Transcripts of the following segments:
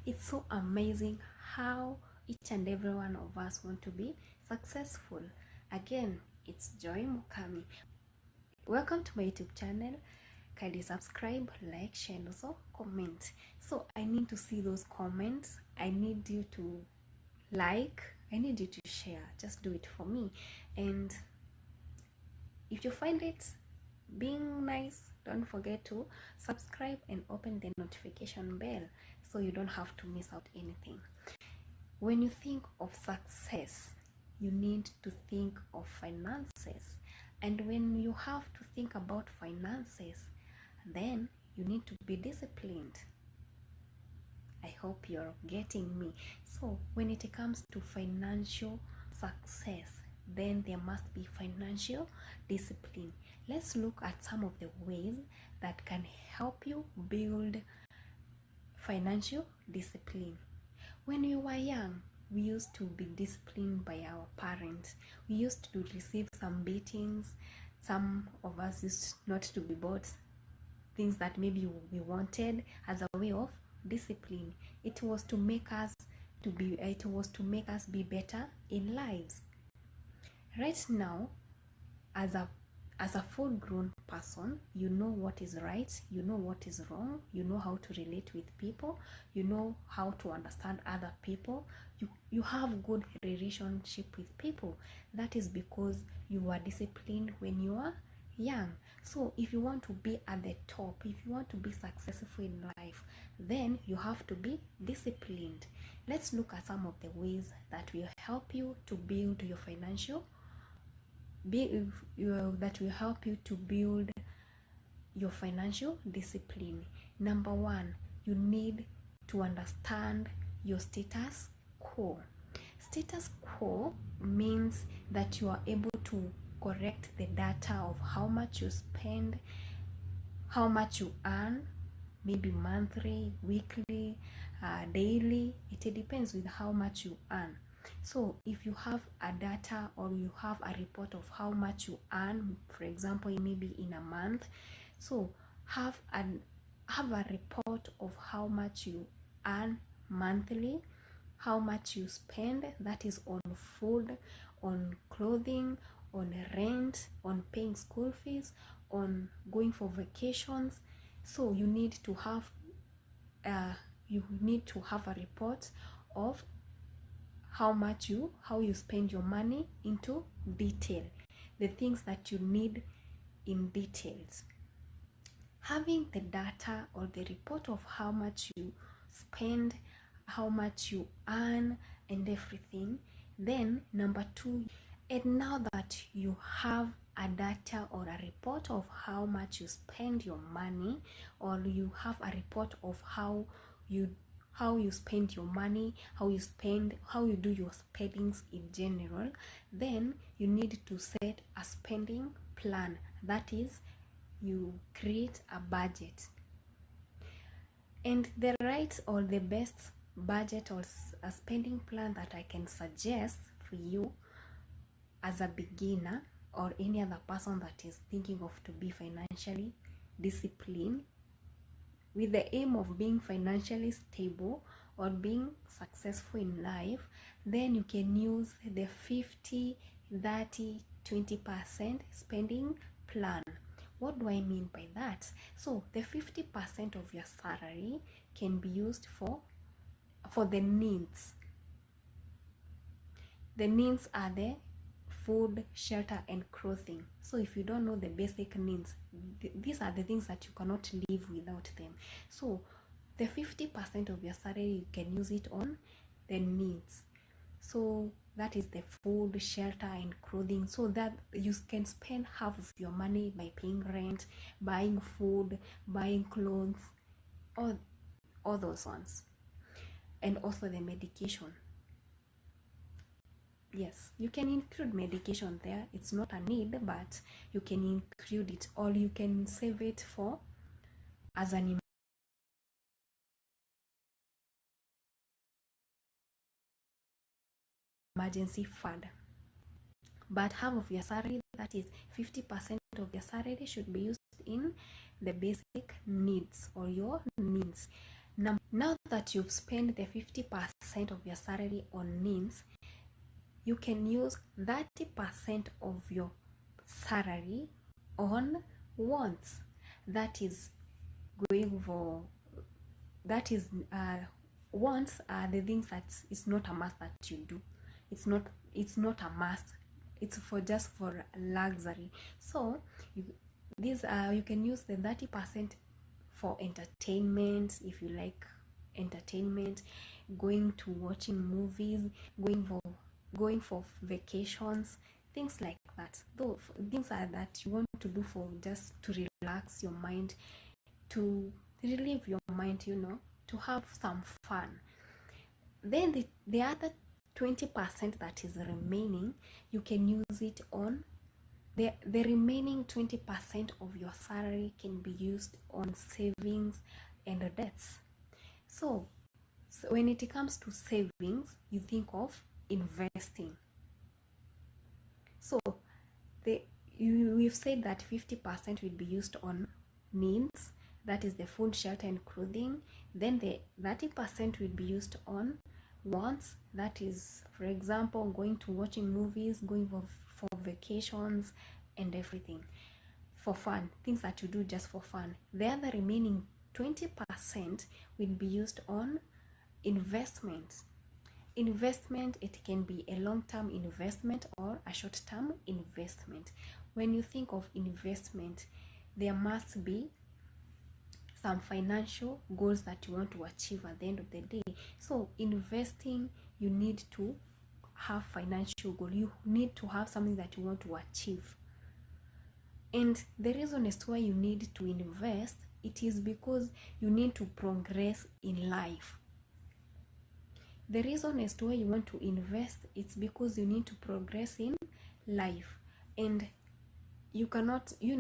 It's so amazing how each and every one of us want to be successful. Again, it's Joy Mukami. Welcome to my YouTube channel. Kindly subscribe, like, share, and also comment. So I need to see those comments. I need you to like. I need you to share. Just do it for me. And if you find it being nice, don't forget to subscribe and open the notification bell so you don't have to miss out anything. When you think of success, you need to think of finances. And when you have to think about finances, then you need to be disciplined. I hope you're getting me. So when it comes to financial success, then there must be financial discipline. Let's look at some of the ways that can help you build financial discipline. When we were young, we used to be disciplined by our parents. We used to receive some beatings. Some of us used not to be bought things that maybe we wanted as a way of discipline. It was to make us be better in lives. Right now, as a full grown person, you know what is right, you know what is wrong, you know how to relate with people, you know how to understand other people, you have good relationship with people. That is because you were disciplined when you were young. So if you want to be at the top, if you want to be successful in life, then you have to be disciplined. Let's look at some of the ways that will help you to build your financial that will help you to build your financial discipline. Number one, you need to understand your status quo. Status quo means that you are able to correct the data of how much you spend, how much you earn, maybe monthly, weekly, daily. It depends with how much you earn. So if you have a data or you have a report of how much you earn, for example, maybe in a month, so have a report of how much you earn monthly, how much you spend, that is on food, on clothing, on rent, on paying school fees, on going for vacations. So you need to have a report of how you spend your money into detail, the things that you need in details. Having the data or the report of how much you spend, how much you earn, and everything. Then number two, and now that you have a data or a report of how much you spend your money, or you have a report of how you spend your money, how you do your spendings in general, then you need to set a spending plan. That is, you create a budget. And the right or the best budget or a spending plan that I can suggest for you as a beginner or any other person that is thinking of to be financially disciplined with the aim of being financially stable or being successful in life, then you can use the 50, 30, 20% spending plan. What do I mean by that? So the 50% of your salary can be used for the needs. The needs are the food, shelter, and clothing. So if you don't know the basic needs, these are the things that you cannot live without them. So the 50% of your salary, you can use it on the needs. So that is the food, shelter, and clothing. So that you can spend half of your money by paying rent, buying food, buying clothes, all those ones. And also the medication. Yes, you can include medication there. It's not a need, but you can include it, or you can save it for as an emergency fund. But half of your salary, that is 50% of your salary, should be used in the basic needs or your needs. Now that you've spent the 50% of your salary on needs, you can use 30% of your salary on wants. That is going for, that is wants are the things that it's not a must that you do. It's not a must. It's for just for luxury. So you, these you can use the 30% for entertainment, if you like entertainment, going to watching movies, going for vacations, things like that. Though things are that you want to do for just to relax your mind, to relieve your mind, to have some fun. Then the other 20% that is remaining, you can use it on the remaining 20% of your salary can be used on savings and debts. So when it comes to savings, you think of investing. So we've said that 50% will be used on needs, that is the food, shelter, and clothing. Then the 30% will be used on wants, that is, for example, going to watching movies, going for vacations and everything, for fun, things that you do just for fun. The other remaining 20% will be used on investment. Investment, it can be a long-term investment or a short-term investment. When you think of investment, there must be some financial goals that you want to achieve at the end of the day. So investing, you need to have financial goal. You need to have something that you want to achieve. And the reason as to why you need to invest, it is because you need to progress in life. The reason as to why you want to invest, it's because you need to progress in life. And you cannot, you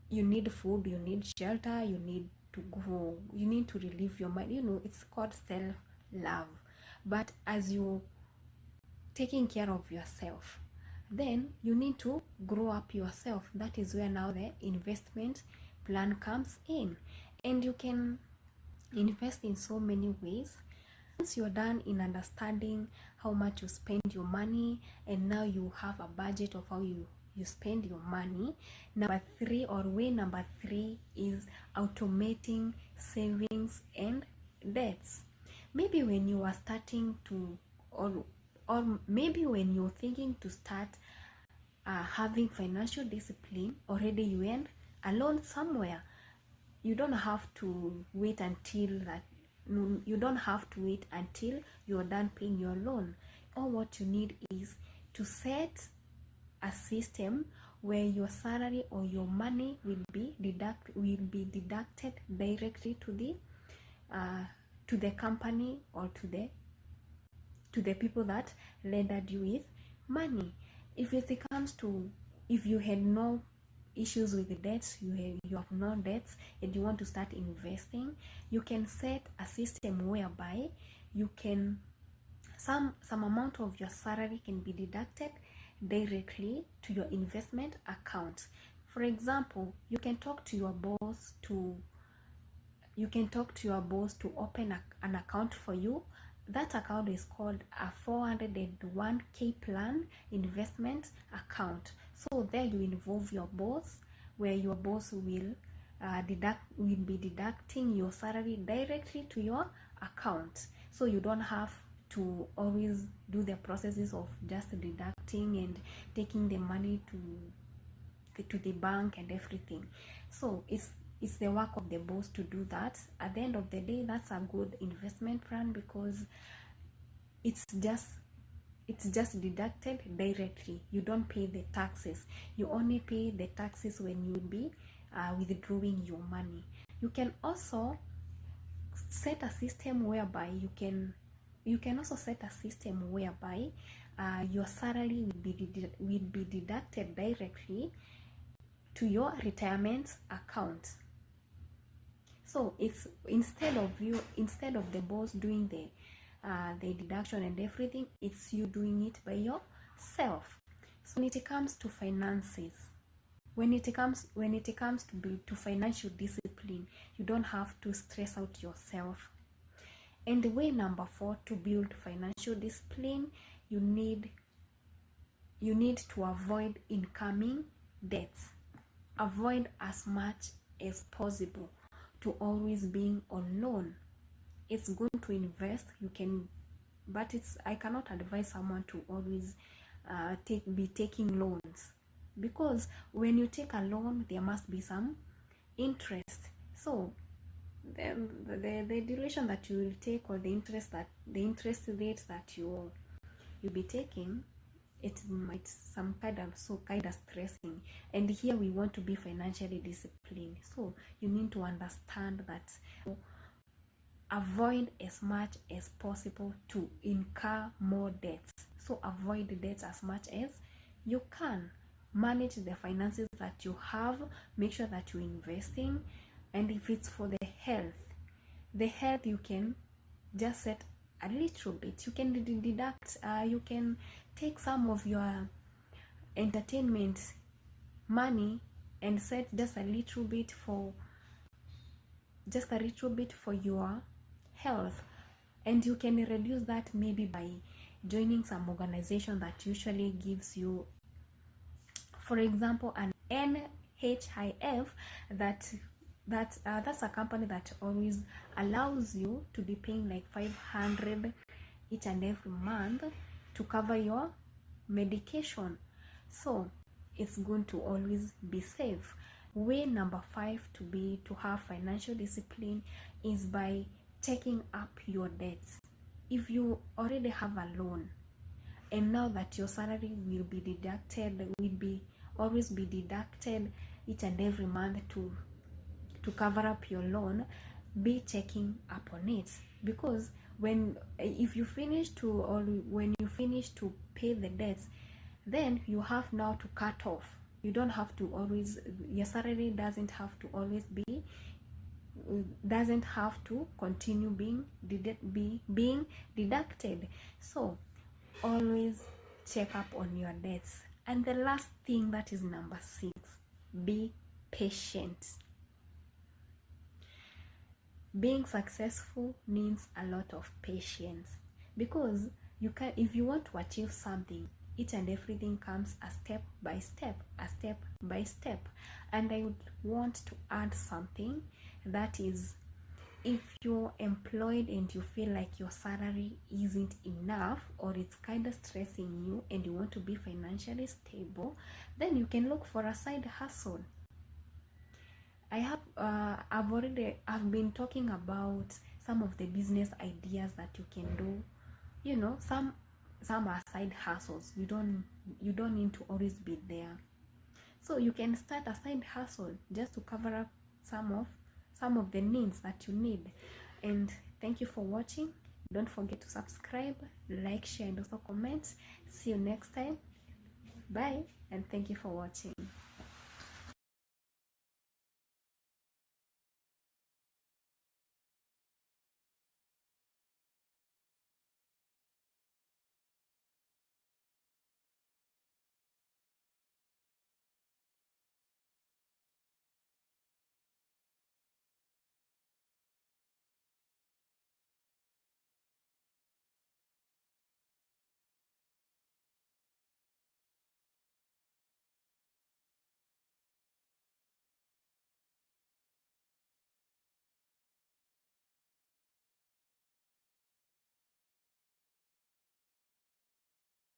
need food, you need shelter, you need to grow, you need to relieve your mind. It's called self-love. But as you taking care of yourself, then you need to grow up yourself. That is where now the investment plan comes in. And you can invest in so many ways. Once you're done in understanding how much you spend your money, and now you have a budget of how you spend your money, way number three is automating savings and debts. Maybe when you are starting to, or maybe when you're thinking to start having financial discipline, already you earn a loan somewhere. You don't have to wait until you're done paying your loan. All what you need is to set a system where your salary or your money will be deducted directly to the company or to the people that lended you with money. If you had no issues with the debts, you have no debts, and you want to start investing, you can set a system whereby you can some amount of your salary can be deducted directly to your investment account. For example, you can talk to your boss to open an account for you. That account is called a 401k plan investment account. So there you involve your boss, where your boss will be deducting your salary directly to your account. So you don't have to always do the processes of just deducting and taking the money to the bank and everything. So it's the work of the boss to do that. At the end of the day, that's a good investment plan, because it's just deducted directly. You don't pay the taxes. You only pay the taxes when you will be withdrawing your money. You can also set a system whereby your salary will be deducted directly to your retirement account. So it's instead of the boss doing the deduction and everything, it's you doing it by yourself. So when it comes to finances, when it comes to financial discipline, you don't have to stress out yourself. And the way number 4 to build financial discipline, you need to avoid incoming debts. Avoid as much as possible to always being on loan. It's good to invest, you can, but I cannot advise someone to always be taking loans, because when you take a loan there must be some interest. So the duration that you will take, or the interest rate that you'll be taking, it might some kind of stressing. And here we want to be financially disciplined, so you need to understand that avoid as much as possible to incur more debts. So avoid debts as much as you can. Manage the finances that you have, make sure that you're investing. And if it's for the health, you can just set a little bit. You can deduct, you can take some of your entertainment money and set just a little bit for your health. And you can reduce that maybe by joining some organization that usually gives you, for example, an NHIF. That's a company that always allows you to be paying like 500 each and every month to cover your medication. So it's going to always be safe. Way number 5 to have financial discipline is by taking up your debts. If you already have a loan, and now that your salary will be always be deducted each and every month to cover up your loan, be checking up on it. Because when you finish to pay the debts, then you have now to cut off. You don't have to always, your salary doesn't have to continue being deducted. So always check up on your debts. And the last thing, that is number 6, be patient. Being successful needs a lot of patience, because if you want to achieve something, each and everything comes a step by step. And I would want to add something, that is, if you're employed and you feel like your salary isn't enough, or it's kind of stressing you, and you want to be financially stable, then you can look for a side hustle. I've been talking about some of the business ideas that you can do. Some are side hustles. You don't need to always be there. So you can start a side hustle just to cover up some of the needs that you need. And thank you for watching. Don't forget to subscribe, like, share, and also comment. See you next time. Bye, and thank you for watching.